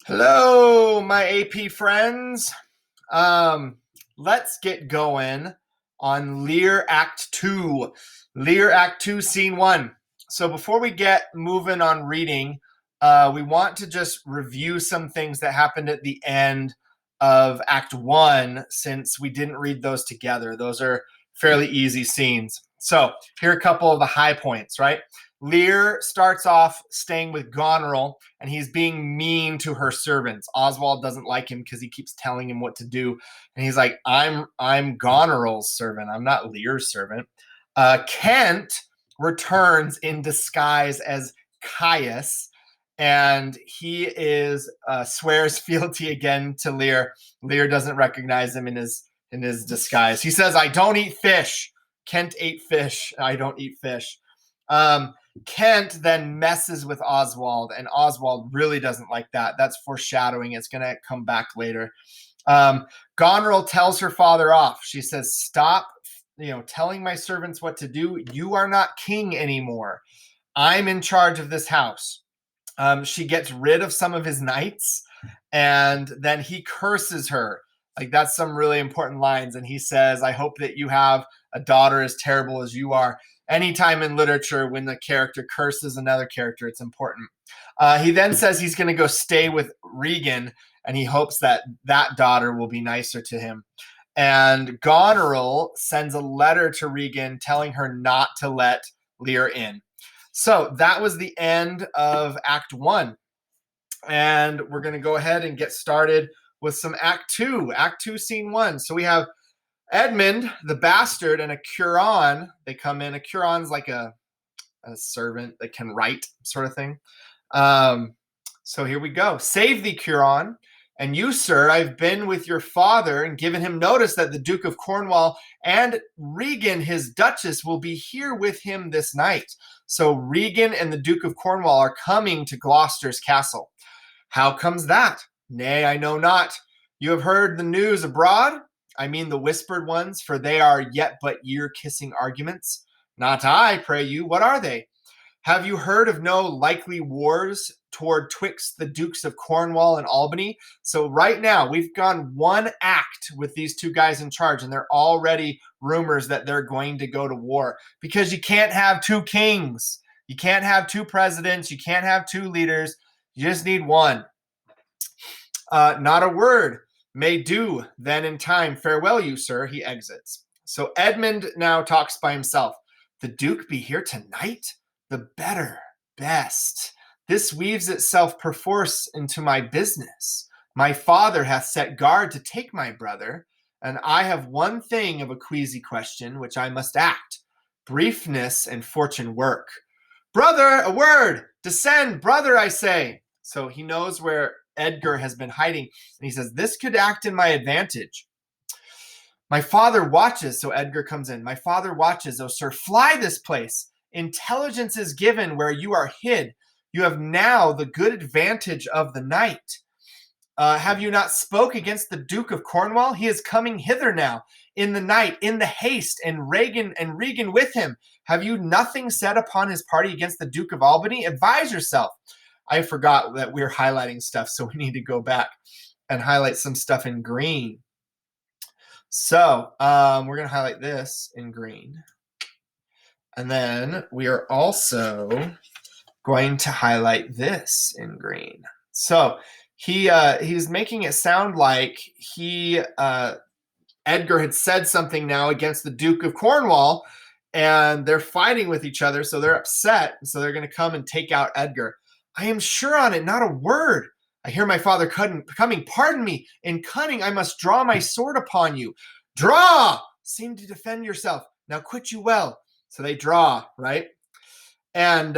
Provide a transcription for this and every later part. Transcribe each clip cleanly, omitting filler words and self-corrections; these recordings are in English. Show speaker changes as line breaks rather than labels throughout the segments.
Hello, my AP friends. Let's get going on Lear Act 2. Lear Act 2, Scene 1. So before we get moving on reading, we want to just review some things that happened at the end of Act 1 since we didn't read those together. Those are fairly easy scenes. So here are a couple of the high points, right? Lear starts off staying with Goneril, and he's being mean to her servants. Oswald doesn't like him because he keeps telling him what to do, and he's like, "I'm Goneril's servant. I'm not Lear's servant." Kent returns in disguise as Caius, and he is swears fealty again to Lear. Lear doesn't recognize him in his disguise. He says, "I don't eat fish." Kent ate fish. I don't eat fish. Kent then messes with Oswald, and Oswald really doesn't like that. That's foreshadowing. It's going to come back later. Goneril tells her father off. She says, "Stop, telling my servants what to do. You are not king anymore. I'm in charge of this house." She gets rid of some of his knights, and then he curses her. Like, that's some really important lines. And he says, "I hope that you have a daughter as terrible as you are." Anytime in literature when the character curses another character, it's important. He then says he's going to go stay with Regan, and he hopes that that daughter will be nicer to him. And Goneril sends a letter to Regan telling her not to let Lear in. So that was the end of Act 1. And we're going to go ahead and get started with some Act 2. Act 2, Scene 1. So we have Edmund, the bastard, and a Curon. They come in. A Curon's like a servant that can write, sort of thing. So here we go. "Save thee, Curon. And you, sir, I've been with your father and given him notice that the Duke of Cornwall and Regan, his Duchess, will be here with him this night." So Regan and the Duke of Cornwall are coming to Gloucester's castle. "How comes that?" "Nay, I know not. You have heard the news abroad? I mean the whispered ones, for they are yet but ear-kissing arguments." "Not I, pray you. What are they?" "Have you heard of no likely wars toward twixt the Dukes of Cornwall and Albany?" So right now, we've gone one act with these two guys in charge, and they're already rumors that they're going to go to war, because you can't have two kings. You can't have two presidents. You can't have two leaders. You just need one. "Not a word. May do, then in time. Farewell, you, sir." He exits. So Edmund now talks by himself. "The Duke be here tonight? The better, best. This weaves itself perforce into my business. My father hath set guard to take my brother, and I have one thing of a queasy question which I must act. Briefness and fortune work. Brother, a word! Descend, brother, I say." So he knows where Edgar has been hiding, and he says, "This could act in my advantage. My father watches." So Edgar comes in. "My father watches. Oh, sir, fly this place. Intelligence is given where you are hid. You have now the good advantage of the night. Have you not spoke against the Duke of Cornwall? He is coming hither now, in the night, in the haste, and Regan with him. Have you nothing said upon his party against the Duke of Albany? Advise yourself." I forgot that we're highlighting stuff, so we need to go back and highlight some stuff in green. So we're going to highlight this in green. And then we are also going to highlight this in green. So he's making it sound like Edgar had said something now against the Duke of Cornwall, and they're fighting with each other, so they're upset, so they're going to come and take out Edgar. "I am sure on it, not a word. I hear my father coming. Pardon me. In cunning, I must draw my sword upon you." "Draw! Seem to defend yourself. Now quit you well." So they draw, right? And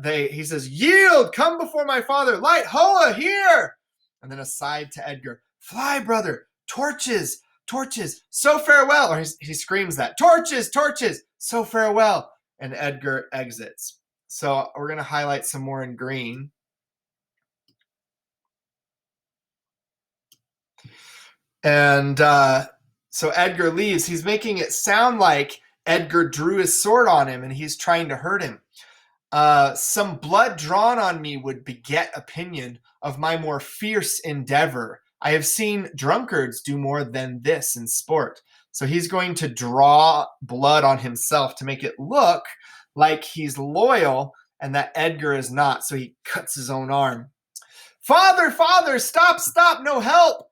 he says, "Yield, come before my father. Light, hoa, here." And then aside to Edgar, "Fly, brother. Torches, torches, so farewell." Or he screams that, "Torches, torches, so farewell." And Edgar exits. So we're going to highlight some more in green. And so Edgar leaves. He's making it sound like Edgar drew his sword on him and he's trying to hurt him. Some blood drawn on me would beget opinion of my more fierce endeavor. I have seen drunkards do more than this in sport. So he's going to draw blood on himself to make it look like he's loyal and that Edgar is not. So he cuts his own arm. Father, father, stop, stop, no help.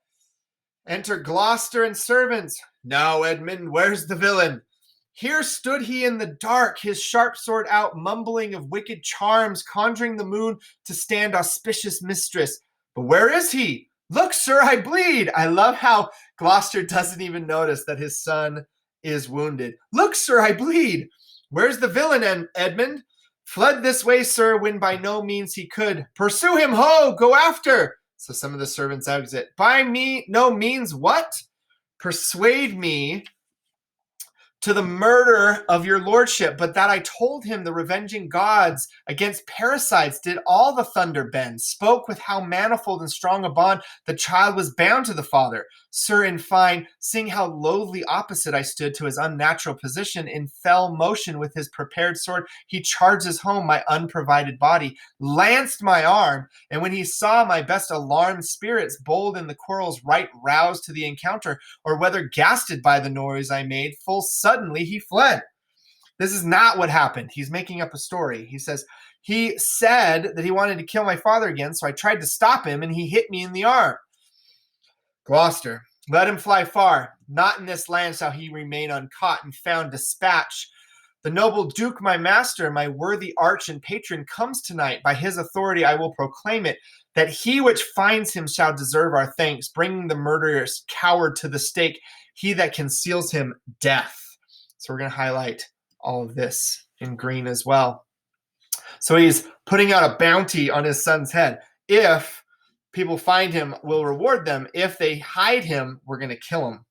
Enter Gloucester and servants. Now, Edmund, where's the villain? Here stood he in the dark, his sharp sword out, mumbling of wicked charms, conjuring the moon to stand auspicious mistress. But where is he? Look, sir, I bleed. I love how Gloucester doesn't even notice that his son is wounded. Look, sir, I bleed. Where's the villain, Edmund? Fled this way, sir, when by no means he could. Pursue him, ho, go after. So some of the servants exit. By me, no means what? Persuade me to the murder of your lordship, but that I told him the revenging gods against parasites did all the thunder bend, spoke with how manifold and strong a bond the child was bound to the father. Sir, in fine, seeing how loathly opposite I stood to his unnatural position, in fell motion with his prepared sword, he charges home my unprovided body, lanced my arm, and when he saw my best alarmed spirits, bold in the quarrel's right roused to the encounter, or whether gasted by the noise I made, full suddenly he fled. This is not what happened. He's making up a story. He says, he said that he wanted to kill my father again, so I tried to stop him, and he hit me in the arm. Gloucester, let him fly far. Not in this land shall he remain uncaught and found dispatch. The noble Duke, my master, my worthy arch and patron, comes tonight. By his authority I will proclaim it, that he which finds him shall deserve our thanks, bringing the murderous coward to the stake, he that conceals him, death. So we're going to highlight all of this in green as well. So he's putting out a bounty on his son's head. If people find him, we'll reward them. If they hide him, we're going to kill him.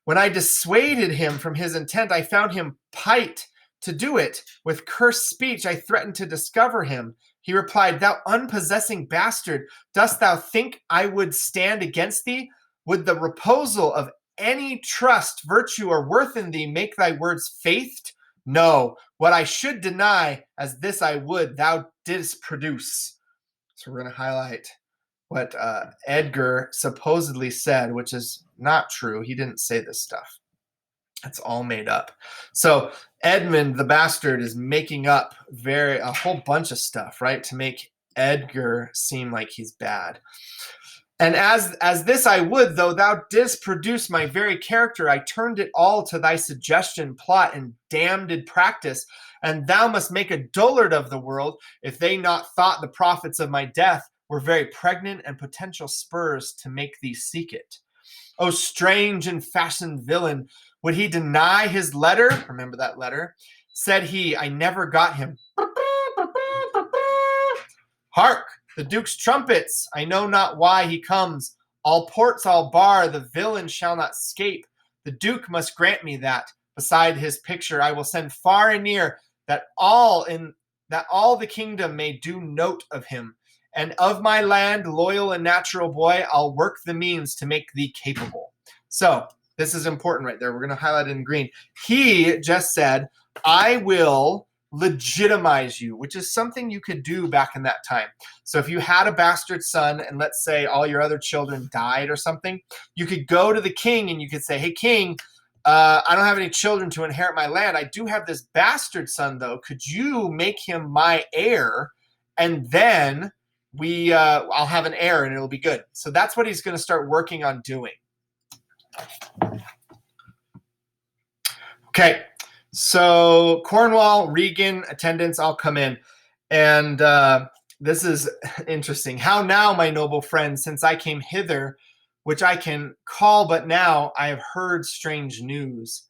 When I dissuaded him from his intent, I found him pight to do it. With cursed speech, I threatened to discover him. He replied, thou unpossessing bastard, dost thou think I would stand against thee? Would the reposal of any trust, virtue, or worth in thee make thy words faithed? No, what I should deny, as this I would, thou didst produce. So we're going to highlight what Edgar supposedly said, which is not true. He didn't say this stuff. It's all made up. So Edmund, the bastard, is making up a whole bunch of stuff, right, to make Edgar seem like he's bad. And as this I would, though thou didst produce my very character, I turned it all to thy suggestion, plot, and damned practice. And thou must make a dullard of the world, if they not thought the profits of my death were very pregnant and potential spurs to make thee seek it. O strange and fashioned villain, would he deny his letter? Remember that letter? Said he, I never got him. Hark! The Duke's trumpets, I know not why he comes. All ports I'll bar, the villain shall not scape. The Duke must grant me that. Beside his picture I will send far and near, that all the kingdom may do note of him. And of my land, loyal and natural boy, I'll work the means to make thee capable. So this is important right there. We're going to highlight it in green. He just said, I will legitimize you, which is something you could do back in that time. So if you had a bastard son and let's say all your other children died or something, you could go to the king and you could say, hey, king, I don't have any children to inherit my land. I do have this bastard son, though. Could you make him my heir? And then I'll have an heir and it'll be good. So that's what he's going to start working on doing. Okay. So Cornwall, Regan, attendants, all come in. And this is interesting. How now, my noble friend, since I came hither, which I can call but now, I have heard strange news.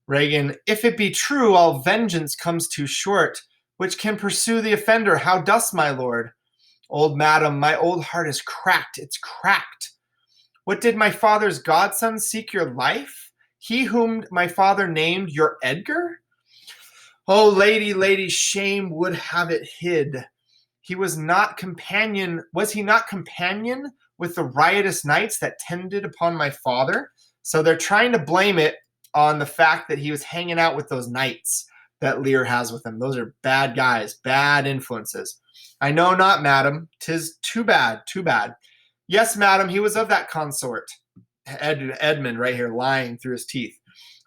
Regan, if it be true, all vengeance comes too short, which can pursue the offender. How dost, my lord? Old madam, my old heart is cracked. It's cracked. What did my father's godson seek your life? He whom my father named your Edgar? Oh, lady, shame would have it hid. Was he not companion with the riotous knights that tended upon my father? So they're trying to blame it on the fact that he was hanging out with those knights. that Lear has with him. Those are bad guys, bad influences. I know not, madam. 'Tis too bad, too bad. Yes, madam, he was of that consort. Edmund right here lying through his teeth.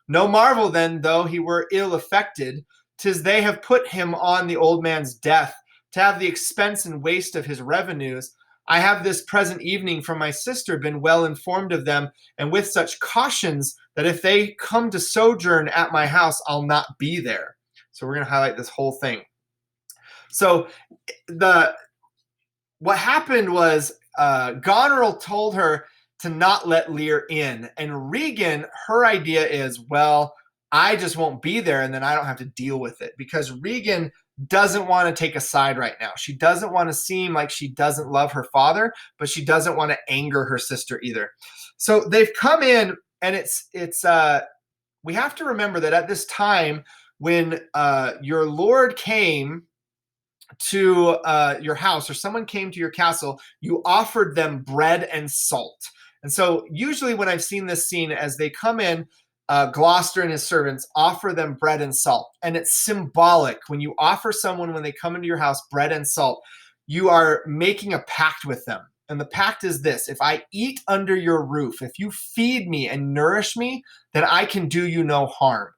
No marvel then, though he were ill affected, 'tis they have put him on the old man's death, to have the expense and waste of his revenues. I have this present evening from my sister been well informed of them, and with such cautions that if they come to sojourn at my house, I'll not be there. So we're going to highlight this whole thing. So what happened was Goneril told her to not let Lear in. And Regan, her idea is, well, I just won't be there and then I don't have to deal with it, because Regan doesn't want to take a side right now. She doesn't want to seem like she doesn't love her father, but she doesn't want to anger her sister either. So they've come in, and we have to remember that at this time when your lord came to your house, or someone came to your castle, you offered them bread and salt. And so usually when I've seen this scene, as they come in, Gloucester and his servants offer them bread and salt. And it's symbolic. When you offer someone, when they come into your house, bread and salt, you are making a pact with them. And the pact is this: if I eat under your roof, if you feed me and nourish me, then I can do you no harm.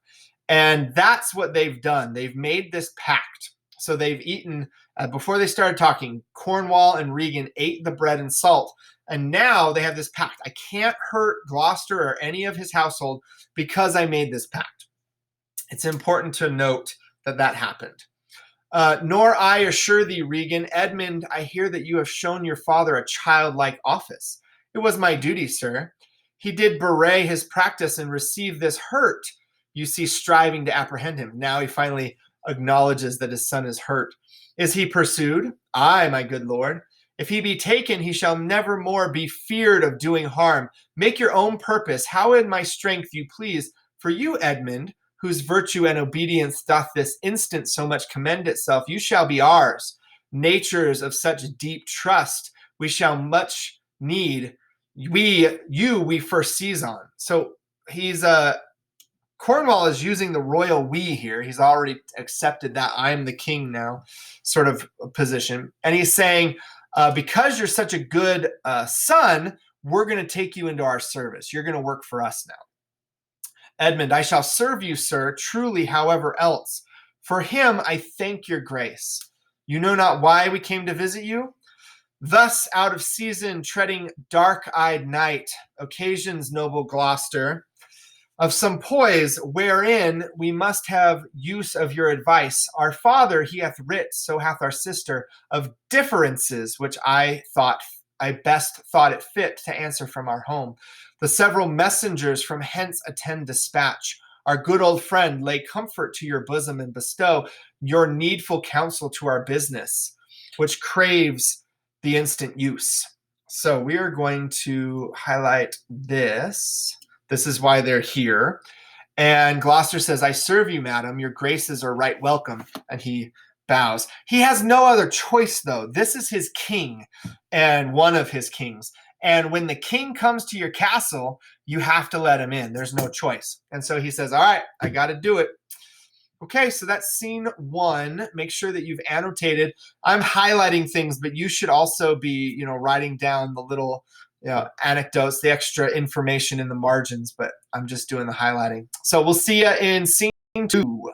And that's what they've done. They've made this pact. So they've eaten, before they started talking, Cornwall and Regan ate the bread and salt. And now they have this pact. I can't hurt Gloucester or any of his household because I made this pact. It's important to note that that happened. Nor I assure thee, Regan, Edmund, I hear that you have shown your father a childlike office. It was my duty, sir. He did bewray his practice and receive this hurt. You see, striving to apprehend him. Now he finally acknowledges that his son is hurt. Is he pursued? Aye, my good lord. If he be taken, he shall never more be feared of doing harm. Make your own purpose, how in my strength you please. For you, Edmund, whose virtue and obedience doth this instant so much commend itself, you shall be ours. Natures of such deep trust we shall much need. We first seize on. So he's Cornwall is using the royal we here. He's already accepted that I'm the king now sort of position. And he's saying, because you're such a good son, we're going to take you into our service. You're going to work for us now. Edmund, I shall serve you, sir, truly, however else. For him I thank your grace. You know not why we came to visit you? Thus, out of season, treading dark-eyed night, occasions, noble Gloucester, of some poise wherein we must have use of your advice. Our father he hath writ, so hath our sister, of differences which I best thought it fit to answer from our home. The several messengers from hence attend dispatch. Our good old friend lay comfort to your bosom and bestow your needful counsel to our business, which craves the instant use. So we are going to highlight this. This is why they're here. And Gloucester says, I serve you, madam. Your graces are right welcome. And he bows. He has no other choice, though. This is his king and one of his kings. And when the king comes to your castle, you have to let him in. There's no choice. And so he says, all right, I got to do it. Okay, so that's scene one. Make sure that you've annotated. I'm highlighting things, but you should also be, writing down the little anecdotes, the extra information in the margins, but I'm just doing the highlighting. So we'll see you in scene two.